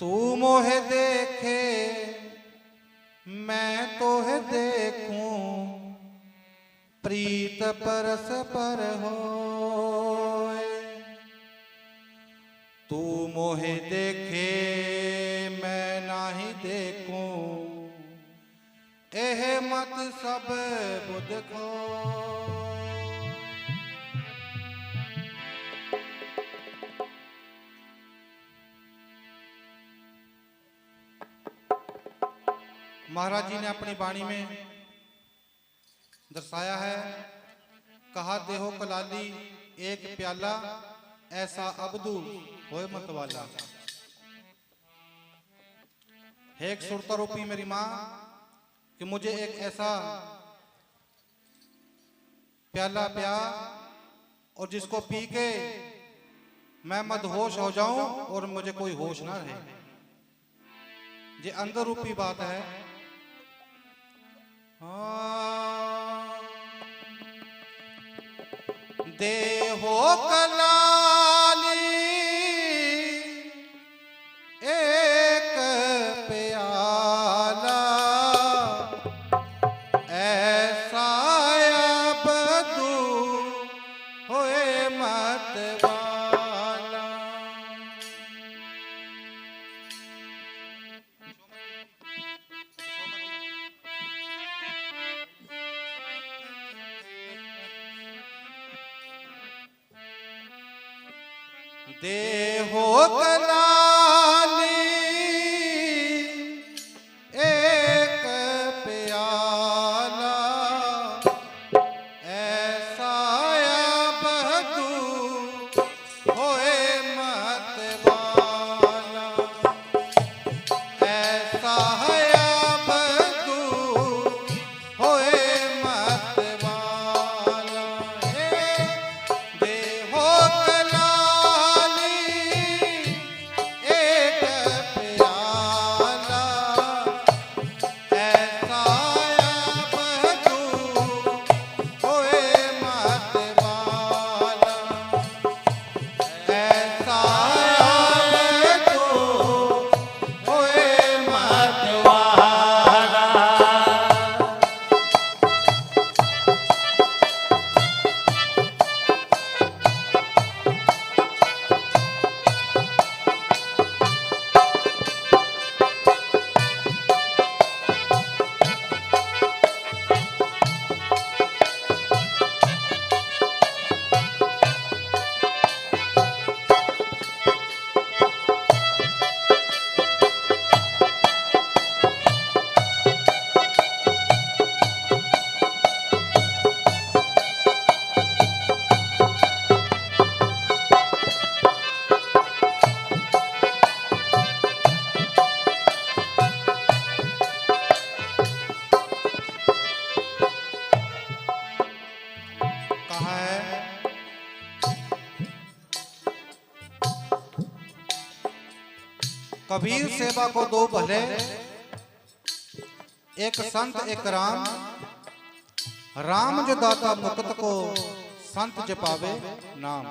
तू मोहे देखे मैं तोहे देखूं, प्रीत परस पर होए। तू मोहे देखे मैं नाही देखूं, एह मत सब बुध खो। महाराज जी ने अपनी वाणी में दर्शाया है, कहा देहो कलाली एक प्याला, ऐसा अबदू होए मतवाला। है एक सुरता रूपी मेरी माँ कि मुझे एक ऐसा प्याला प्या और जिसको पी के मैं मदहोश हो जाऊं और मुझे कोई होश ना रहे। ये अंदर रूपी बात है। देहो कलाली एक प्याला, ऐसा अबदू होए मतवाला। देहो कलाली एक प्याला, ऐसा अबदू होए मतवाला। ऐसा अबदू होए मतवाला। देहो कबीर सेवा को दो भले, एक संत एक राम। राम जो दाता मुक्त को, संत जपावे नाम।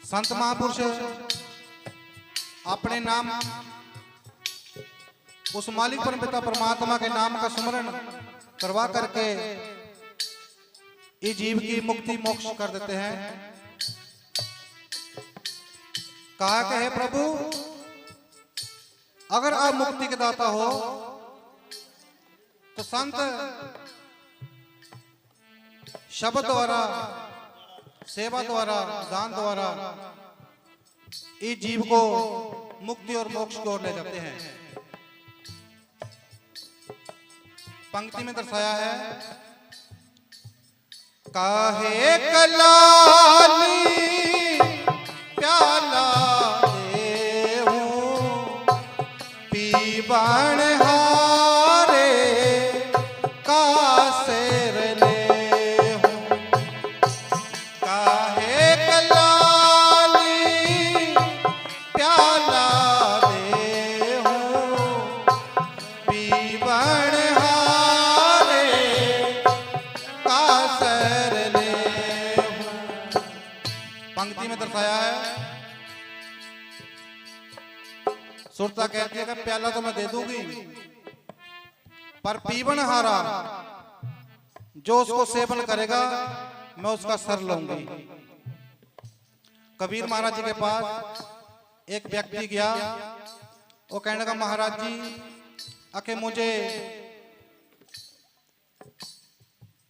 संत महापुरुष अपने नाम उस मालिक परमपिता परमात्मा के नाम का स्मरण करवा करके इस जीव की मुक्ति मोक्ष कर देते हैं। कहा कि हे प्रभु, अगर आप मुक्ति के दाता हो तो संत शब्द द्वारा, सेवा द्वारा, दान द्वारा इस जीव को मुक्ति और मोक्ष की ओर ले जाते हैं। पंक्ति में दर्शाया है, काहे कलाली प्याला देहूं, पीवण हारे का सेर लेहूं। काहे कलाली प्याला देहूं, पीवण हारे का सेर लेहूं। पंक्ति में दर्शाया है, सुरता कहती है कि प्याला तो मैं दे दूंगी, पर पीवन हारा जो उसको सेवन करेगा मैं उसका सर लूंगी। कबीर महाराज जी के पास एक व्यक्ति गया, वो कहने लगा महाराज जी आके मुझे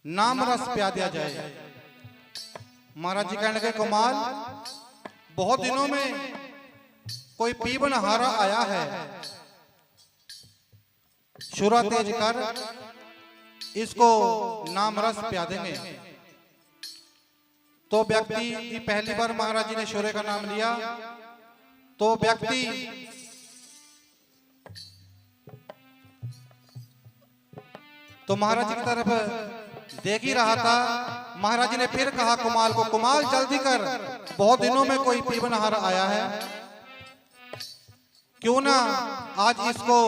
नाम रस पिया दिया जाए। महाराज जी कहने लगे कमाल, बहुत दिनों में कोई पीवन हारा आया है, शुरा तेज कर इसको नाम रस पिया देंगे। तो व्यक्ति की पहली बार महाराज जी ने शुरे का नाम लिया, तो व्यक्ति तो महाराज जी की तरफ देख ही रहा था। महाराज जी ने फिर कहा कुमाल को, कुमाल जल्दी कर, बहुत दिनों में कोई पीवन हारा आया है, क्यों ना आज इसको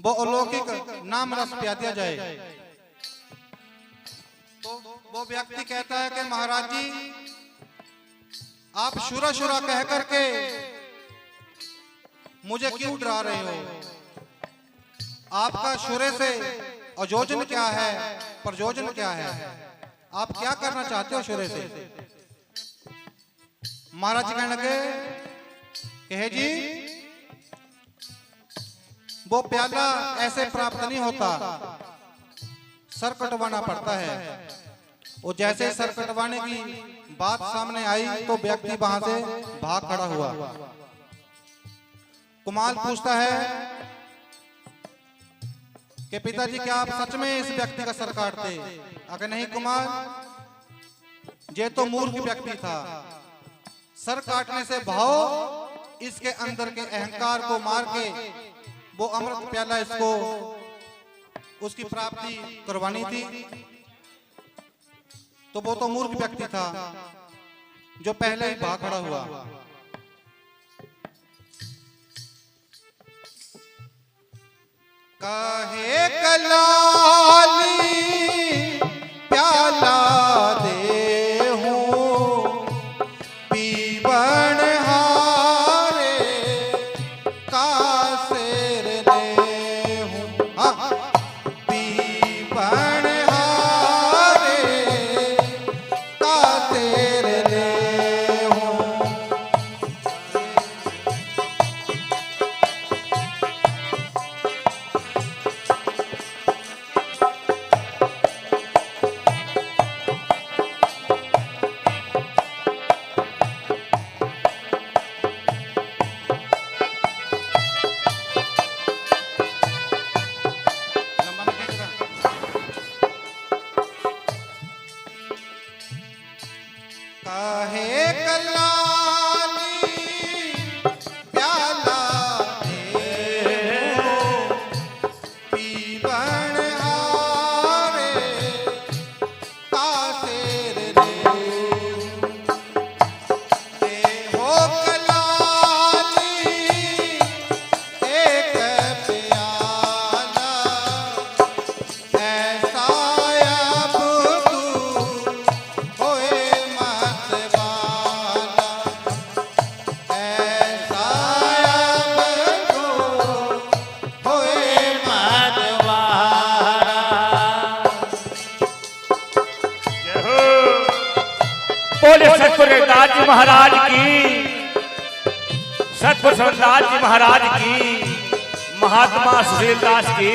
वो अलौकिक नाम रस पिया दिया जाए। तो वो व्यक्ति कहता है कि महाराज जी आप शुरा शुरा कह करके मुझे क्यों डरा रहे हो? आपका शुरे से अयोजन क्या है, प्रयोजन क्या है? आप क्या करना चाहते हो शुरे से? महाराज जी कहने लगे कहे जी वो प्याला ऐसे प्राप्त नहीं होता, सर कटवाना पड़ता है। वो जैसे सर कटवाने की बात सामने आई तो व्यक्ति वहां से भाग खड़ा हुआ। कुमाल पूछता है कि पिताजी क्या आप सच में इस व्यक्ति का सर काटते? अगर नहीं कुमार, ये तो मूर्ख व्यक्ति था, सर काटने से भाव इसके अंदर के अहंकार को मार के वो अमृत प्याला इसको उसकी प्राप्ति करवानी थी। तो वो तो मूर्ख व्यक्ति था जो पहले ही भाग खड़ा हुआ। काहे कलाली प्याला दे हूं पीवन हारे का सिर ले हूं। हाँ, पीवन हारे का सिर ले हूं। काहे कलाली प्याला दे हूं पीवन हारे का सिर ले हो कलाली एक प्याला ऐसा अब तू होए बोले सतपुर रविदास जी महाराज की, सतपुर रविदास जी महाराज की, महात्मा सुशील दास की।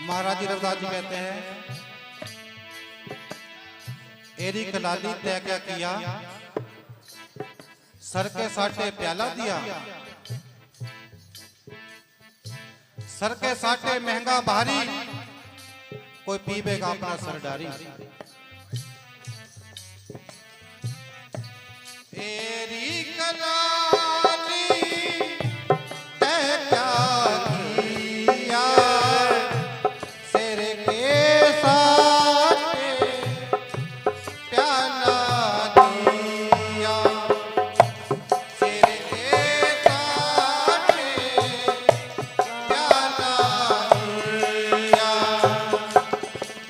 महाराज जी रविदास जी कहते हैं एरी कलाली तय क्या किया, सर के साटे प्याला दिया, सर के साटे महंगा भारी कोई पीबेगा अपना सरदारी। तेरी कलाली तै क्या किया, सिर के साथे प्याला दिया, सिर के साथे प्याला दिया।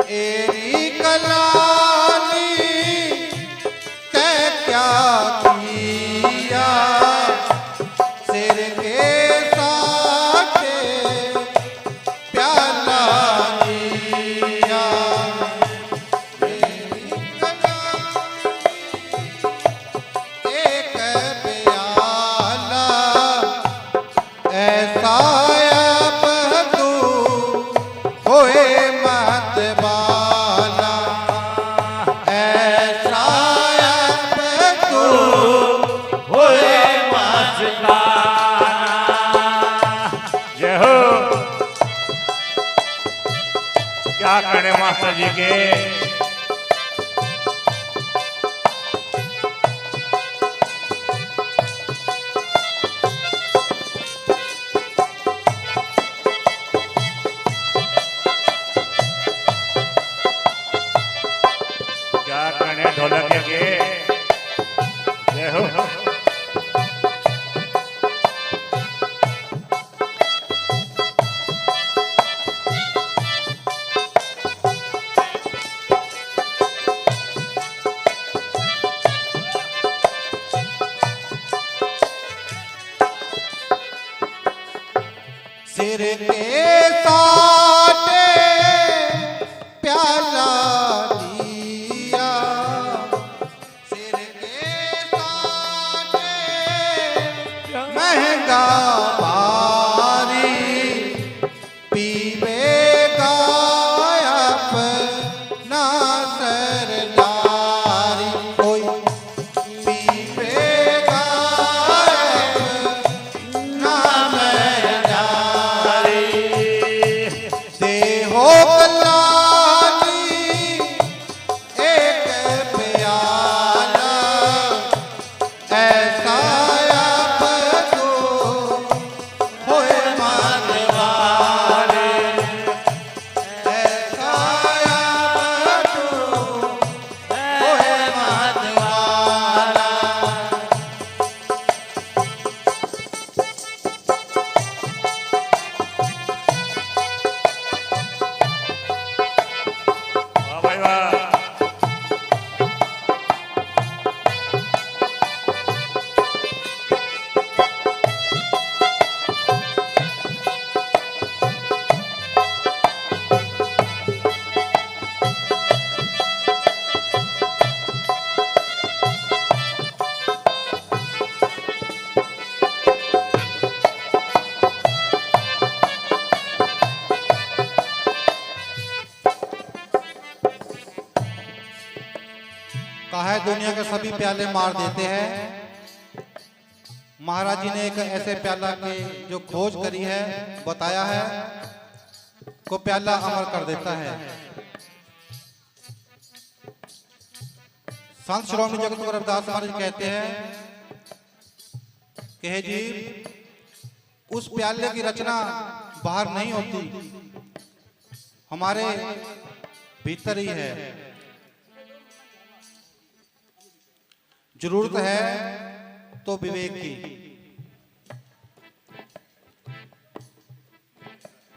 तेरी कलाली तै क्या किया, सिर के साथे प्याला दिया। तेरी कलाली एक प्याला, ऐसा अब तू होए मत बाला, ऐसा अब तू होए मस्ताना। जय हो। क्या करे मास्टर जी के। क्या करे ढोलक के। जय हो। सिर के साथे प्याला दिया, सिर के साथे महंगा भारी, पीबेगा अपना सरदारी। कोई पीबेगा अपना सरदारी। देहो कलाली एक प्याला, ऐसा अब तू होए मत वाले, ऐसा अब तू होए मत वाला। वाह भाई वाह। कहा है दुनिया के सभी प्याले मार देते हैं। महाराज जी ने एक ऐसे प्याला की जो खोज करी है, बताया है, को प्याला अमर कर देता है। संत श्रोमणी जगत गुरु रविदास महाराज कहते हैं कि हे जी, उस प्याले की रचना बाहर नहीं होती, हमारे भीतर ही है। जरूरत है तो विवेक की,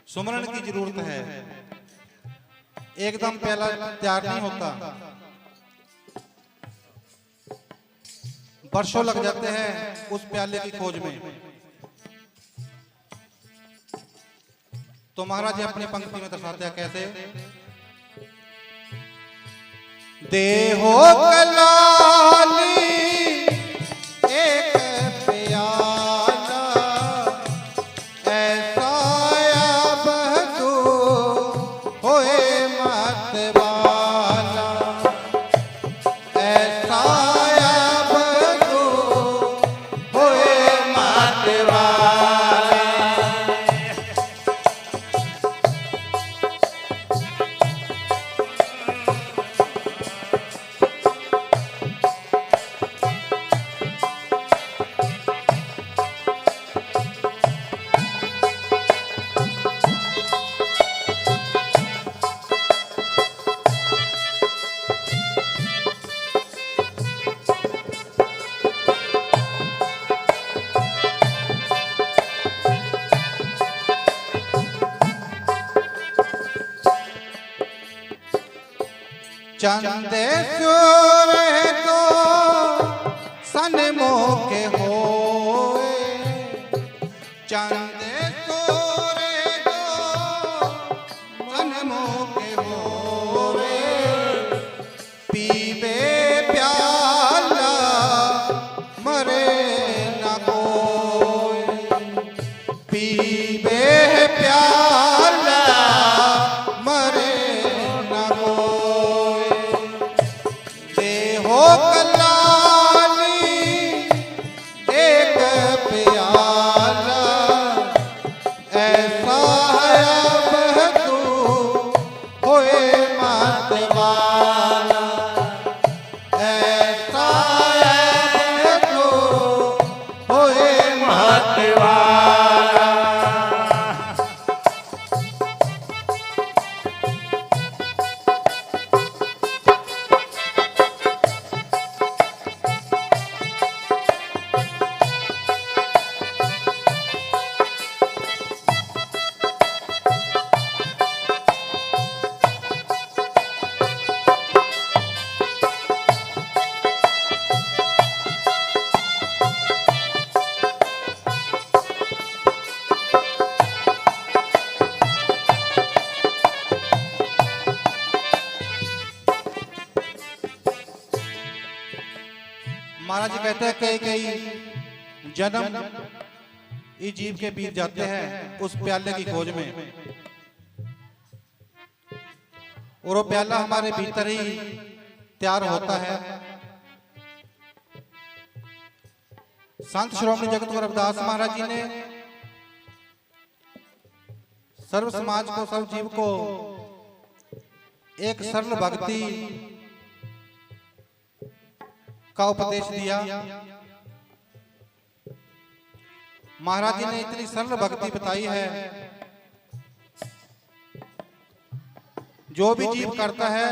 सुमरन की जरूरत है। एकदम प्याला तैयार नहीं होता, वर्षों लग जाते हैं उस प्याले की खोज में। तो महाराज जी अपनी पंक्ति में दर्शाते हैं कैसे। देहो कलाली एक प्याला, ऐसा अब तू होए मत वाला, ऐसा अब तू होए मत वाला। चंदेश्वर को सन्मुख होए, चंदेश्वर को सन्मुख होए, पीबे प्याला मरे न कोई, पीबे प्याला मरे न कोई, देहो कलाली एक प्याला, ऐसा है अब तू होए मत वाला, ऐसा है अब तू होए मत वाला। महाराज जी कहते हैं कई कई जन्म इस जीव के बीत जाते हैं उस प्याले की खोज में, और वो प्याला हमारे भीतर ही तैयार होता है। संत श्रोमणी जगत गुरु रविदास महाराज जी ने सर्व समाज को, सब जीव को एक सरल भक्ति का उपदेश दिया। महाराज जी ने इतनी सरल भक्ति बताई है, जो भी जीव करता है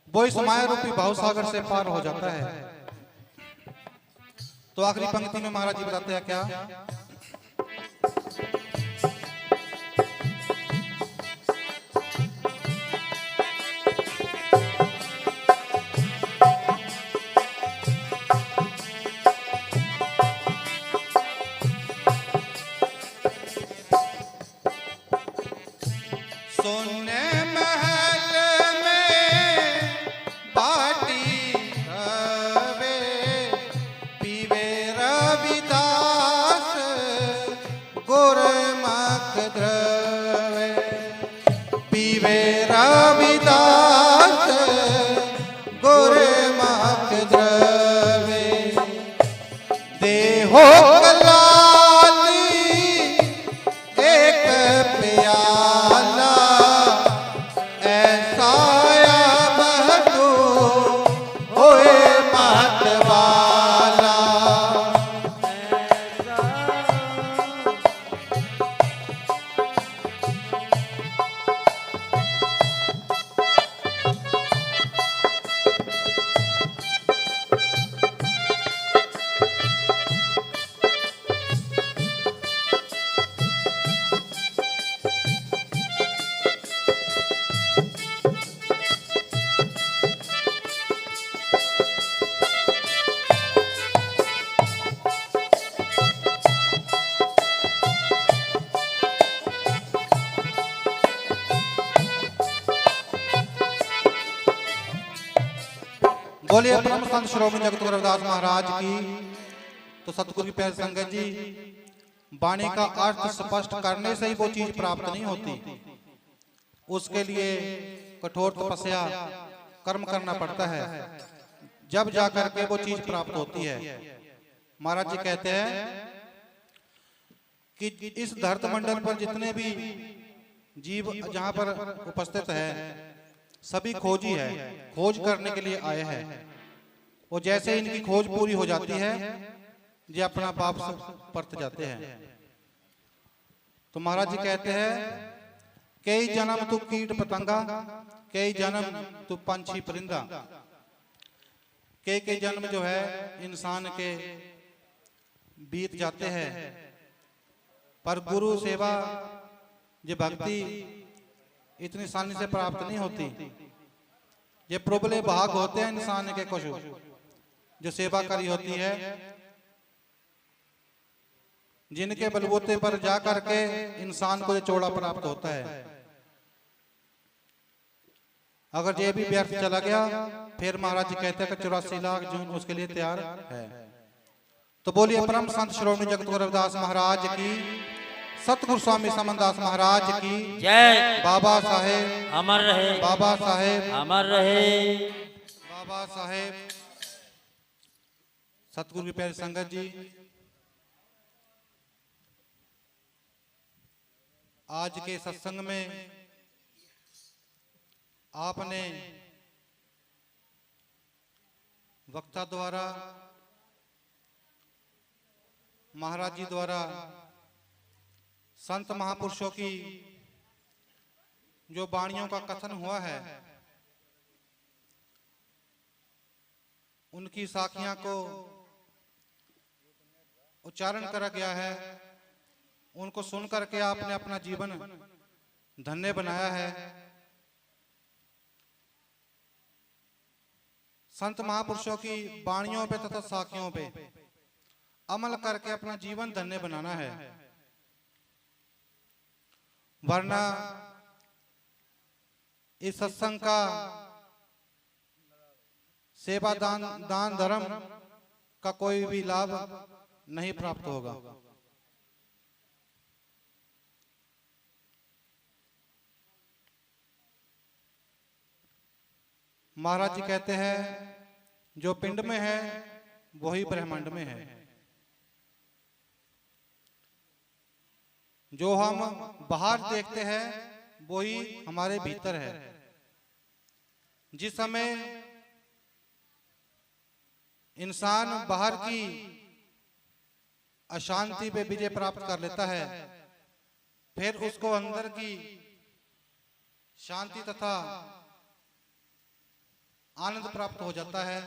वो इस माया रूपी भाव सागर से पार हो जाता है। तो आखिरी पंक्ति में महाराज जी बताते हैं क्या, सोने महल में बाटी रवे, पीवे रविदास गुरमुख द्रवे, पीवे रविदास गुरमुख द्रवे, देहो कलाली एक प्याला, ऐसा अब तू होए मत वाला। बोलिए परम संत श्रोमणी जगत गुरु रविदास महाराज की। तो सतगुरु की प्यारी संगत जी, वाणी का अर्थ स्पष्ट करने से ही वो चीज प्राप्त नहीं होती, उसके लिए कठोर तपस्या कर्म करना पड़ता है, जब जाकर के वो चीज प्राप्त होती है। महाराज जी कहते हैं कि इस धरती मंडल पर जितने भी जीव जहां पर उपस्थित है सभी खोजी है, खोज करने के लिए आए हैं। वो जैसे इनकी खोज पूरी हो जाती है ये अपना वापस परत जाते हैं। तो महाराज जी कहते हैं कई जन्म तू कीट पतंगा, कई जन्म तू पंछी परिंदा, कई जन्म जो है इंसान के बीत जाते हैं, पर गुरु सेवा ये भक्ति इतनी आसानी से प्राप्त नहीं होती। ये प्रबले भाग होते हैं इंसान के कुछ जो सेवा करी होती है, जिनके बलबूते पर जा करके इंसान को ये चौड़ा प्राप्त होता है। अगर ये भी व्यर्थ चला गया फिर महाराज जी कहते हैं कि 84 लाख जून उसके लिए तैयार है। तो बोलिए परम संत श्रोमणी जगत गुरु रविदास महाराज की, सतगुरु स्वामी समनदास महाराज की जय। बाबा साहेब अमर रहे, बाबा साहेब अमर रहे। बाबा साहेब। सतगुरु की प्यारी संगत जी, आज के सत्संग में आपने वक्ता द्वारा, महाराज जी द्वारा संत महापुरुषों की जो वाणियों का कथन हुआ है, उनकी साखियां को उच्चारण करा गया है। उनको सुन करके आपने अपना जीवन धन्य बनाया है। संत महापुरुषों की वाणियों पे तथा साखियों पे अमल करके अपना जीवन धन्य बनाना है, वरना इस सत्संग का सेवा दान धर्म का कोई भी लाभ नहीं प्राप्त होगा। महाराज जी कहते हैं जो पिंड में है वही ब्रह्मांड में है। जो हम बाहर देखते हैं वही हमारे भीतर है। जिस समय इंसान बाहर की अशांति पे विजय प्राप्त कर लेता है, फिर उसको अंदर की शांति तथा आनंद प्राप्त हो जाता है।